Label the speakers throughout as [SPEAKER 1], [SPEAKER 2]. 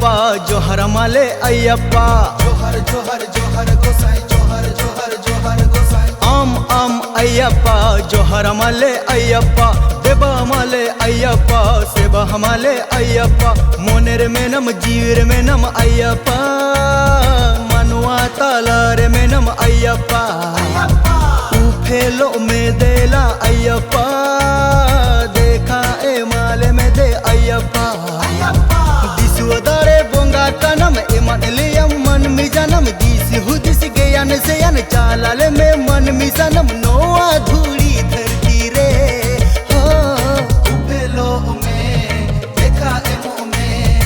[SPEAKER 1] अय्यप्पा जोहर माले अय्यप्पा
[SPEAKER 2] जोहर जोहर जोहर गोसाई जोहर जोहर जोहर गोसाई
[SPEAKER 1] आम अय्यप्पा जोहर माले अय्यप्पा देवा माले अय्यप्पा सेवा माले अय्यप्पा मोनेर में नम जीवर में नम अय्यप्पा मनवा तालार में नम अय्यप्पा उफेलो में देला अय्यप्पा देखा ए माले में दे अय्यप्पा दिसुदारे बोंगा तनम इमन लियम मन मिजनम दिस हुदिस गयन से अन चालाल में मन मिजनम नोआ धूड़ी धरती रे हो
[SPEAKER 2] उफेलो में देखा एमो में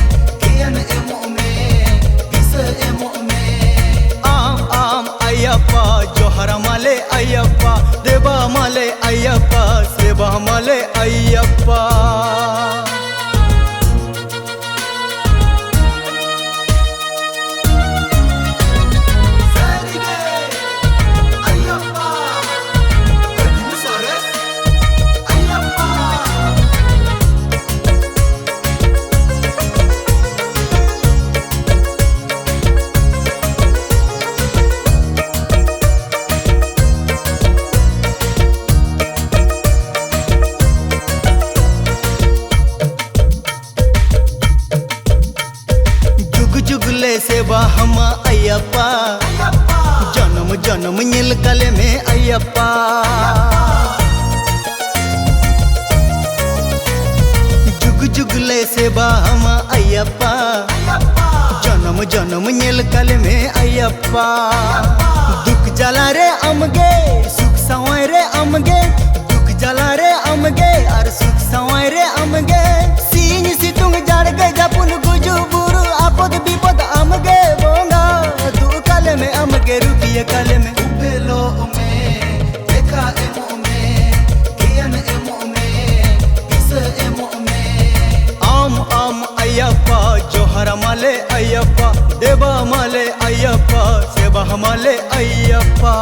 [SPEAKER 2] गयन एमो में दिस एमो में
[SPEAKER 1] आम अय्यप्पा जोहर माले अय्यप्पा देवा माले अय्यप्पा सेवा माले अय्यप्पा जुगले सेवा हम अय्यप्पा जन्म जन्म नील गले में अय्यप्पा जुग जुगले सेवा हम अय्यप्पा जन्म जन्म नील गले में अय्यप्पा दुख जला रे अमगे सुख सवाय रे अमगे दुख जला रे अमगे और सुख सवाय रे अमगे सीन सितुंग जड़ गए जपुन गुजु बुरु आपद विपद अमगे बोंगा तू काले में अमगे रुकिए काले में
[SPEAKER 2] उफेलो में देखा एमो में गयन एमो में दिस एमो में
[SPEAKER 1] आम अय्यप्पा जोहर माले अय्यप्पा देवा माले अय्यप्पा सेवा माले अय्यप्पा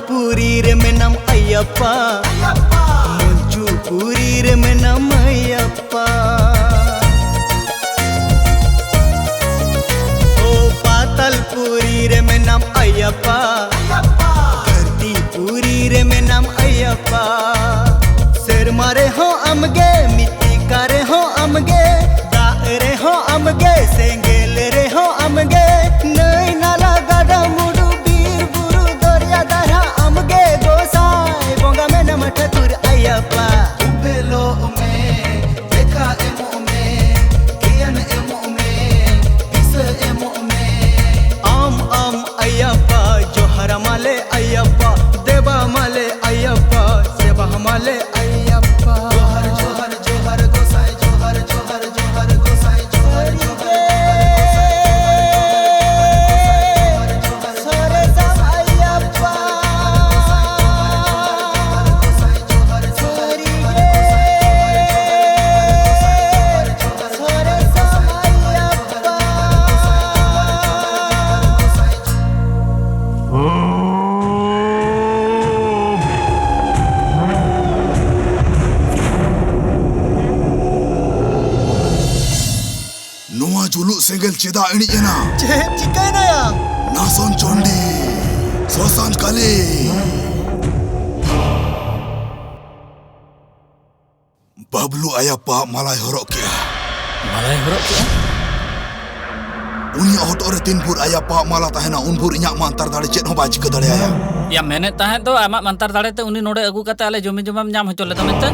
[SPEAKER 1] पूरी रे में नम अय्यप्पा मुंचू पूरी रे में नम अय्यप्पा ओ पातल पूरी रे में नम अय्यप्पा धरती पूरी रे में नम अय्यप्पा सिर मारे हो अमगे मिट्टी करे हो अमगे दारे हो अमगे सेंगेल रे हो अमगे नई नाला गाड़ा मुडू बीर बुरु दरिया दरा अमगे गोसाई बोंगा में नम ठकुर अय्यप्पा
[SPEAKER 2] उफेलो में देखा एमो में गयन एमो में दिस एमो में
[SPEAKER 1] आम अय्यप्पा जोहर माले अय्यप्पा देवा माले अय्यप्पा सेवा माले अय्यप्पा
[SPEAKER 2] जोहर जोहर जोहर गोसाई जोहर जोहर जोहर गोसाई जोहर जोहर जुलुक सेंगेल चेदा एणिजना
[SPEAKER 1] चेद चिकायना या
[SPEAKER 2] नासन चोंडी सोसान काली बबलू अय्यप्पा मालाय हरक के उनी ऑटो रे 3 फुट अय्यप्पा माला तहना उन फुट इᱧᱟᱜ मांतर दाड़े चेद हो बा चिका दाड़ेया
[SPEAKER 3] या मेने ताहे तो आमा मांतर दाड़े ते उनी नोडे अगु कते आले जमी जमाम नाम होचो लेता मेते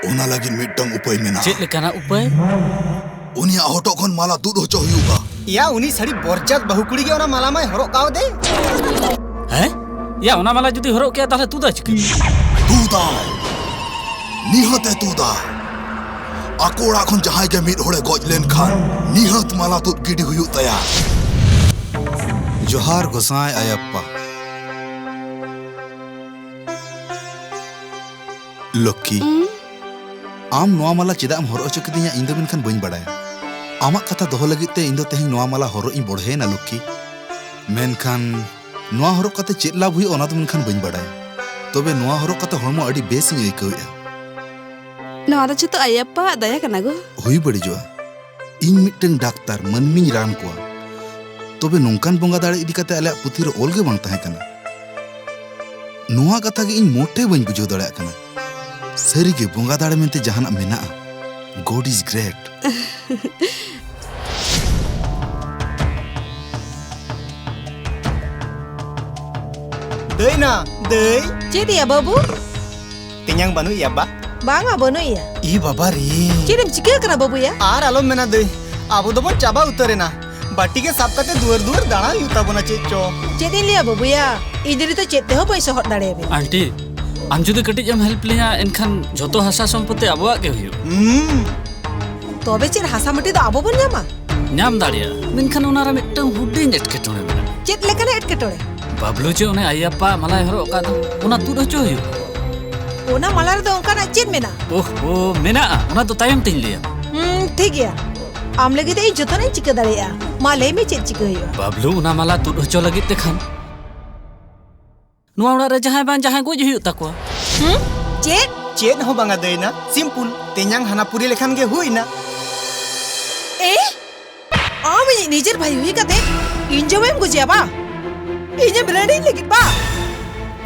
[SPEAKER 2] ओना लगिन मिटंग उपाय मेना
[SPEAKER 3] चेद लेकाना उपाय
[SPEAKER 2] उनी ऑटो खन माला दूध होचो हुयुगा
[SPEAKER 1] या उनी सड़ी बरजात बहुकुड़ी के ओना माला माय हरक काव दे
[SPEAKER 3] हैं या ओना माला जुदी हरक के ताले तू दा चिका
[SPEAKER 2] तूदा निहते तूदा आकोड़ा खन जहाय के मिट होड़े गज लेन खान निहत माला तुद गिडी हुयु तया जोहार गोसाई अय्यप्पा लक्की आम नोआ माला चेदा हरो अचो किदिया इन दो मेनखान बइन बड़ाया आमा कथा दोहो लगित ते इन दो तेहिं नोआ माला हरो इन बढ़ेना लक्की मेनखान नोआ हरो कते चेद लाभ हुई ओना तो मेनखान बइन बड़ाया तबे नोआ हरो कते हरमो अडी बेस इन आइकावेआ
[SPEAKER 4] नोआ दो जतो आयप्पा दया कना गो
[SPEAKER 2] हुई बड़िजोआ इन मिटeng डाक्तार मनमी रान कोआ तबे नोंकान बोंगा दाड़े इदी कते आले पुथि रे ओल गे बांग ताहे कना नोआ कथा गे इन मोटे बइन बुझो दाड़े कना सरी गे बोंगा दाड़े मेनते जहाना मेना God is great
[SPEAKER 1] Dei na, dei.
[SPEAKER 5] Jadi ya babu?
[SPEAKER 1] Tinyang banu ya ba?
[SPEAKER 5] Banga bono ya.
[SPEAKER 1] I baba ri.
[SPEAKER 5] Jadi cikir kena babu ya?
[SPEAKER 1] Ar alom mena dei. Abu do bon chaba utare na. Batti ke sab kate duar dana yuta bona checho.
[SPEAKER 5] Jadi liya babu ya. Idiri to cete ho paisa hot dare be.
[SPEAKER 3] Aunty आम जुदी कटिज M help लिया एनखान झोतो हसा सम्पत्ति आबोआ के हुयो
[SPEAKER 5] Tobe cer hasa mati do abo bon nyama.
[SPEAKER 3] ᱧᱟᱢ ᱫᱟᱲᱮᱭᱟᱜ ᱢᱮᱱᱠᱷᱟᱱ ᱚᱱᱟᱨᱮ ᱢᱤᱫᱴᱟᱝ ᱦᱩᱰᱤᱧ ᱮᱴᱠᱮᱴᱚᱬᱮ ᱢᱮᱱᱟᱜᱼᱟ
[SPEAKER 5] Cet lekana etketore.
[SPEAKER 3] ᱵᱟᱵᱞᱩ ᱪᱮ ᱚᱱᱮ ᱟᱭᱟᱯᱯᱟ ᱢᱟᱞᱟᱭ ᱦᱚᱨᱚᱜ ᱟᱠᱟᱫ ᱫᱚ ᱚᱱᱟ ᱛᱩᱫ ᱦᱚᱪᱚ ᱦᱩᱭᱩᱜᱼᱟ
[SPEAKER 5] Ona malar do ongkana cet mena.
[SPEAKER 3] ᱳᱦᱳ ᱢᱮᱱᱟᱜᱼᱟ ᱚᱱᱟ ᱫᱚ ᱛᱟᱭᱚᱢ ᱛᱤᱧ ᱞᱟᱹᱭᱟ
[SPEAKER 5] ঠিক ya. Am lagi dei joto na cika dare ya. Ma lei me cet cika yo.
[SPEAKER 3] Bablu ᱚᱱᱟ ᱢᱟᱞᱟ ᱛᱩᱫ ᱦᱚᱪᱚ ᱞᱟᱹᱜᱤᱫ ᱛᱮᱠᱷᱟᱱ ᱱᱚᱣᱟ ᱚᱲᱟᱜ ᱨᱮ ᱡᱟᱦᱟᱸᱭ ᱵᱟᱝ ᱡᱟᱦᱟᱸᱭ ᱜᱚᱡ ᱦᱩᱭᱩᱜ ᱛᱟᱠᱚᱣᱟ
[SPEAKER 5] Cet?
[SPEAKER 1] Chet ho banga dei na. Simple. Tinyang hana puri lekhan ge hui na.
[SPEAKER 5] Am nijer bhai hui kate. Injo em gujia ba. Injo berani lagi ba.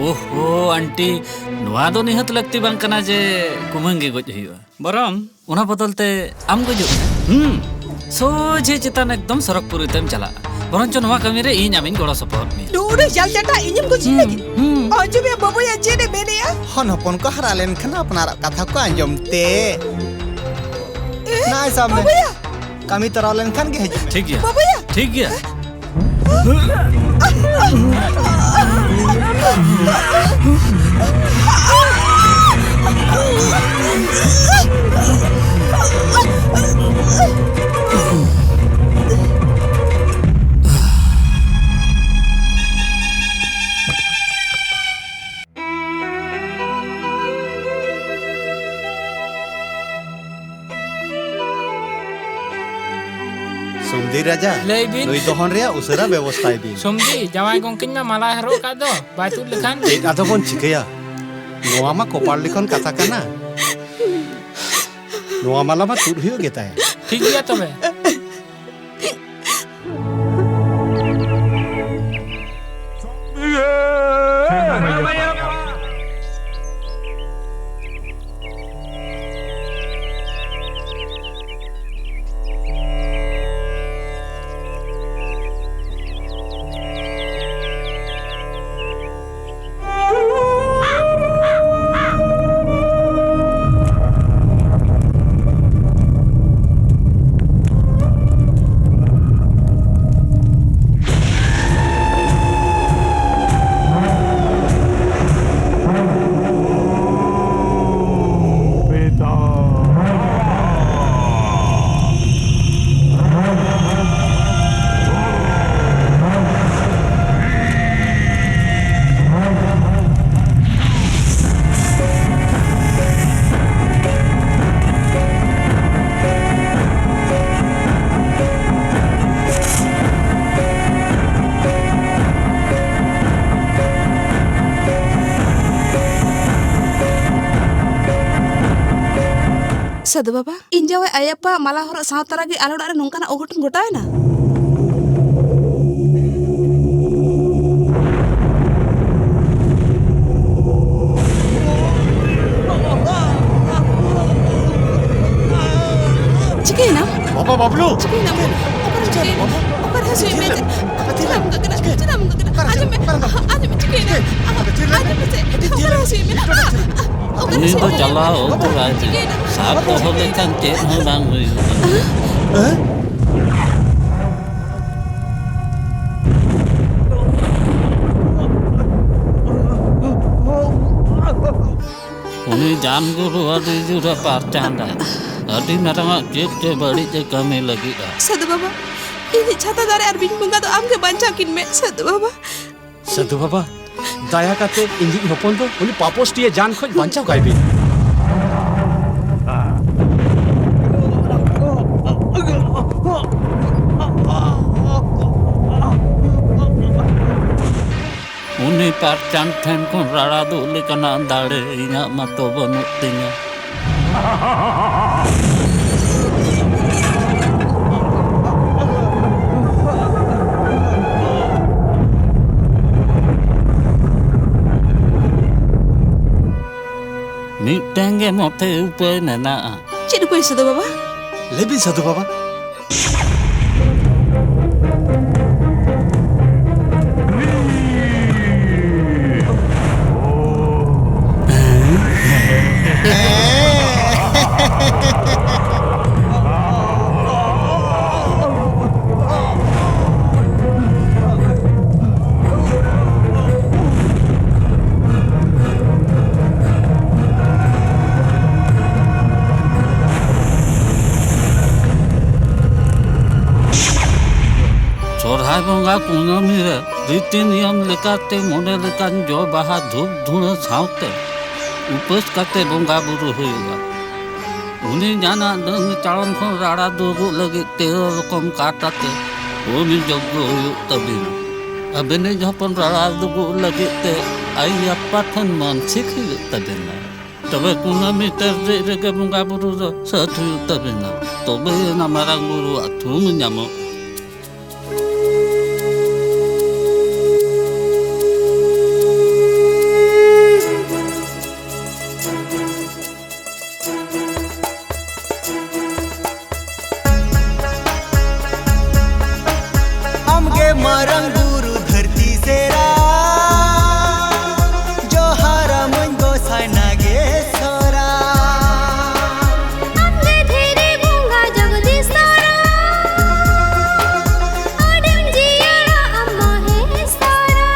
[SPEAKER 3] ᱳᱦᱳ ᱟᱱᱴᱤ ᱱᱚᱣᱟ ᱫᱚ ᱱᱤᱦᱟᱹᱛ ᱞᱟᱹᱠᱛᱤ ᱵᱟᱝ ᱠᱟᱱᱟ ᱡᱮ ᱠᱩᱢᱟᱹᱝ ᱜᱮ ᱜᱚᱡ ᱦᱩᱭᱩᱜᱼᱟ ᱵᱚᱨᱚᱝ ᱚᱱᱟ ᱵᱚᱫᱚᱞ ᱛᱮ ᱟᱢ ᱜᱚᱡᱚᱜ ᱢᱮ ᱥᱳᱡᱷᱮ ᱪᱮᱛᱟᱱ ᱮᱠᱫᱚᱢ ᱥᱚᱨᱚᱜ ᱯᱩᱨᱤ ᱛᱮᱢ ᱪᱟᱞᱟᱜᱼᱟ ᱵᱚᱨᱚᱝ ᱪᱚ ᱱᱚᱣᱟ ᱠᱟᱹᱢᱤ ᱨᱮ ᱤᱧ ᱟᱢᱤᱧ ᱜᱚᱲᱚ ᱥᱚᱯᱚᱦᱚᱫ ᱢᱮᱭᱟ
[SPEAKER 5] Dude jal jata injo guji lagi. Anjo be babu ya cet mene ya.
[SPEAKER 1] Hon hopon ko hara len khan apnar katha ko anjom te. Na samne.
[SPEAKER 5] Babu ya.
[SPEAKER 1] Kami tara len khan ge heju.
[SPEAKER 3] ᱴᱷᱤᱠ ᱜᱮᱭᱟ
[SPEAKER 5] Babu ya.
[SPEAKER 3] ᱴᱷᱤक ᱜᱮᱭᱟ
[SPEAKER 1] Sumdi raja.
[SPEAKER 6] Lay bin.
[SPEAKER 1] Nui dohon rea usara ব্যবস্থায় bin.
[SPEAKER 6] Somdi, jawai gongkin ma malah haro ka do. Batu lekhan.
[SPEAKER 1] Ado bon chikeya. Noa ma kopar likon kata kana. Noa mala ma tur huyo geta hai.
[SPEAKER 6] ঠিক গিয়া তবে
[SPEAKER 4] Sadu baba injawai ayappa malah horok sawta lagi alo dare nongkana ogoton gotaena Cikena
[SPEAKER 1] Baba bablu.
[SPEAKER 4] Cikena Opar hasu imete Cilam gagana Aja cikena Opar hasu imete
[SPEAKER 3] ini tuh jalan untuk aja satu oleh kan cek bang ini jangan guru ada juga parcanda adi mereka cek balik cek kami lagi
[SPEAKER 4] Sadu baba ini chata dare ar bin bunga to amke banchakin me Sadu baba
[SPEAKER 7] Sadhu Baba, daya kate inji hopon do uni papos tie jan khoj banchao gaibe.
[SPEAKER 3] उन्हीं पार चांद ठेन को राड़ा दूले कना दाड़े इन्या मतो बनुत तिnya मिटeng ge मोते उपाय मेना
[SPEAKER 4] Cik upai sado baba?
[SPEAKER 1] lebih satu baba.
[SPEAKER 3] सोरहाय बंगा कुनामी रे रीति नियम लेकाते मोने लेकान जो बाहा धूप धुना सावते उपस काते बंगा बुरु हुयुगा उनी जाना दंग चालन खन राड़ा दुगु लगे 13 रकम काटाते उनी जग्गो हुयु तबिना अबेने जपन राड़ा दुगु लगे ते अय्यप्पा ठन मानसिक हुयु तबिना तबे कुनामी तरजे रेगे बंगा बुरु रो सत हुयु तबिना तबे ना मारांग बुरु अथुम ᱧᱟᱢᱚᱜ
[SPEAKER 1] marang guru dharti sera jo hara mun gosai nageswara
[SPEAKER 7] amge dhere bunga jagdishwara adim jiyara amma heswara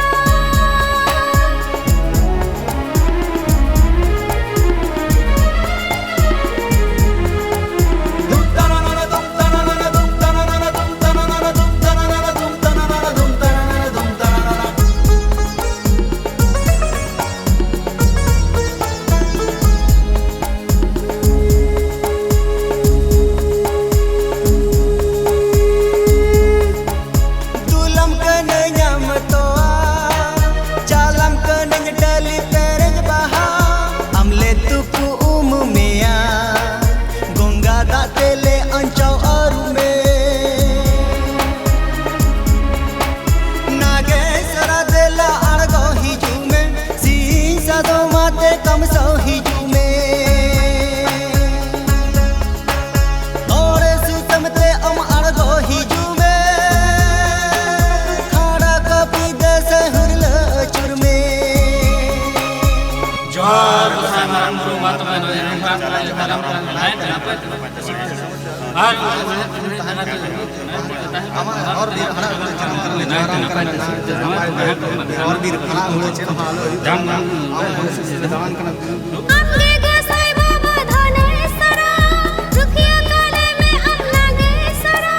[SPEAKER 7] amge gosai baba dhaneshwara rukhiya kale mein am nageswara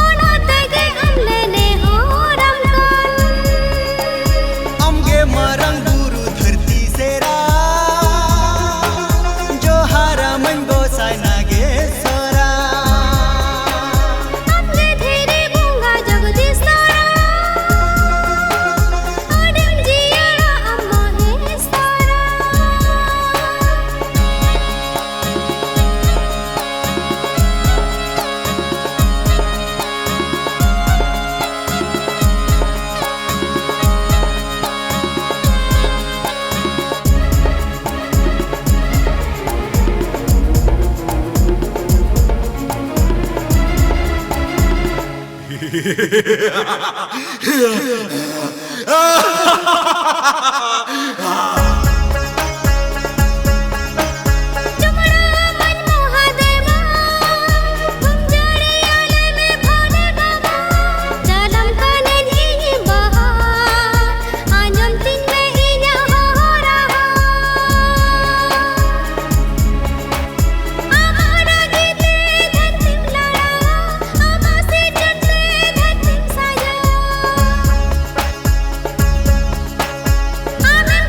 [SPEAKER 7] ona tege amle ne ho ramkan
[SPEAKER 1] amge marang guru dharti sera jo hara mun gosai nageswara
[SPEAKER 7] amge dhere bunga jagdishwara adim jiyara amma heswara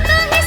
[SPEAKER 7] I'm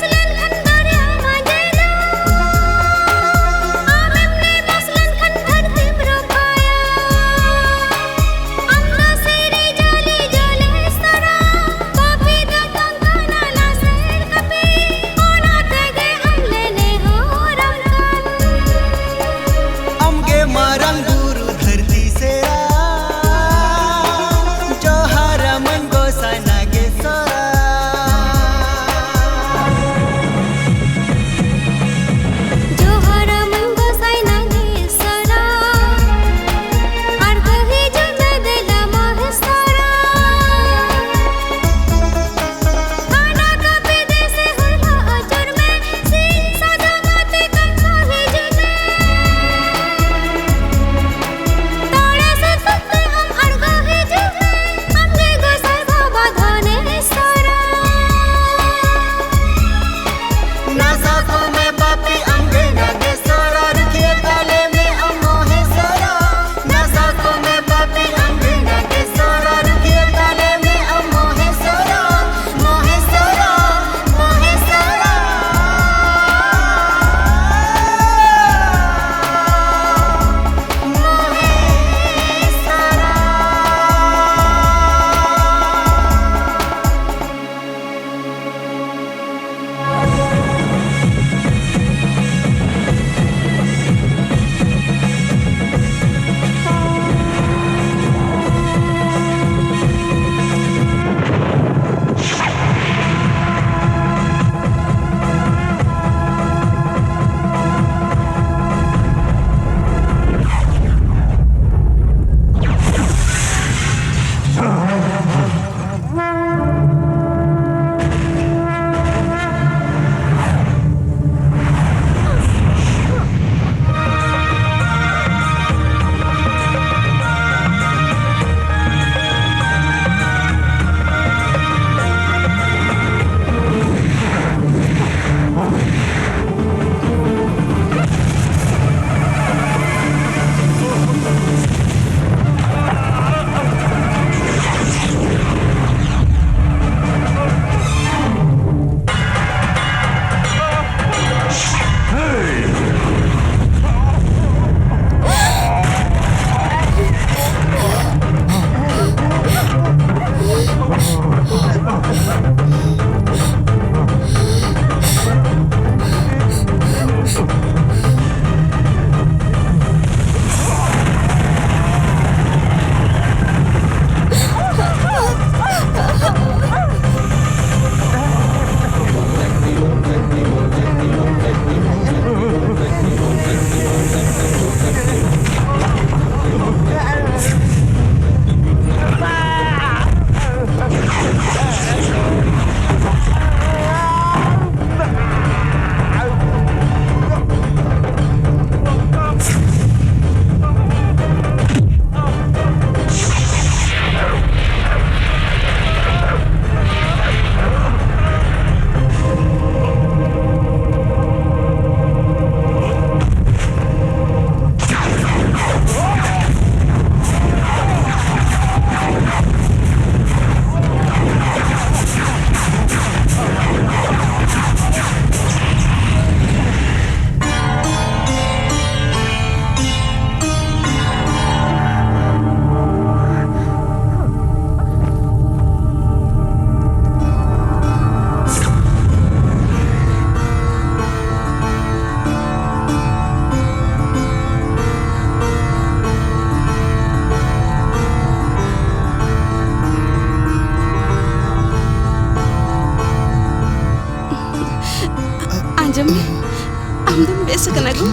[SPEAKER 4] आंजम में आमदम base कना गो